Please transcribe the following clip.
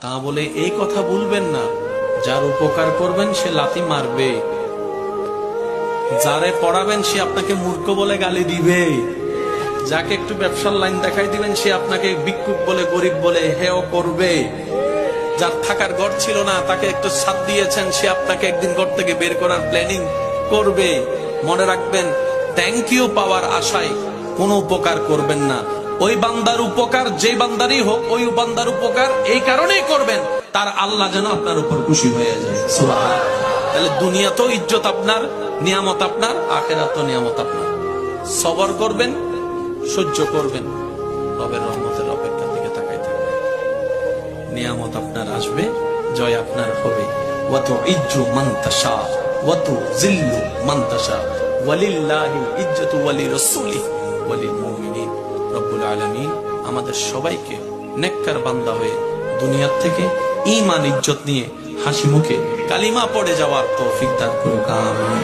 তা বলে এই কথা ভুলবেন না, যার উপকার করবেন সে লাথি মারবে, যারে পড়াবেন সে আপনাকে মূর্খ বলে গালি দিবে, যাকে একটু ব্যবসার লাইন দেখাই দিবেন সে আপনাকে ভিক্ষুক বলে গরিব বলে হেয় করবে, যার থাকার ঘর ছিল না তাকে একটু ছাদ দিয়েছেন সে আপনাকে একদিন ঘর থেকে বের করার প্ল্যানিং করবে। মনে রাখবেন, থ্যাংক ইউ পাওয়ার আশায় কোনো উপকার করবেন না। ওই বান্দার উপকার যে বান্দারই হোক, ওই বান্দার উপকার এই কারণেই করবেন তার আল্লাহ যেন আপনার উপর খুশি হয়ে যায়। সুবহানাল্লাহ। তাহলে দুনিয়াতেও ইজ্জত আপনার, নিয়ামত আপনার, আখিরাতেও নিয়ামত আপনার। সবর করবেন, সহ্য করবেন, রবের রহমতের অপেক্ষার দিকে তাকাই থাকবেন। নিয়ামত আপনার আসবে, জয় আপনার হবে। ওয়া তুইজ্জু মান তাশা ওয়া তুযিল্লু মান তাশা ওয়ালিল্লাহিল ইজ্জাতু ওয়ালিরাসূলিহি ওয়ালিল মুমিনিন। রব্বুল আলামিন আমাদের সবাইকে নেককার বান্দা হয়ে দুনিয়া থেকে ঈমান ইজ্জত নিয়ে হাসি মুখে কালিমা পড়ে যাওয়ার তৌফিক দান করুন। আমিন।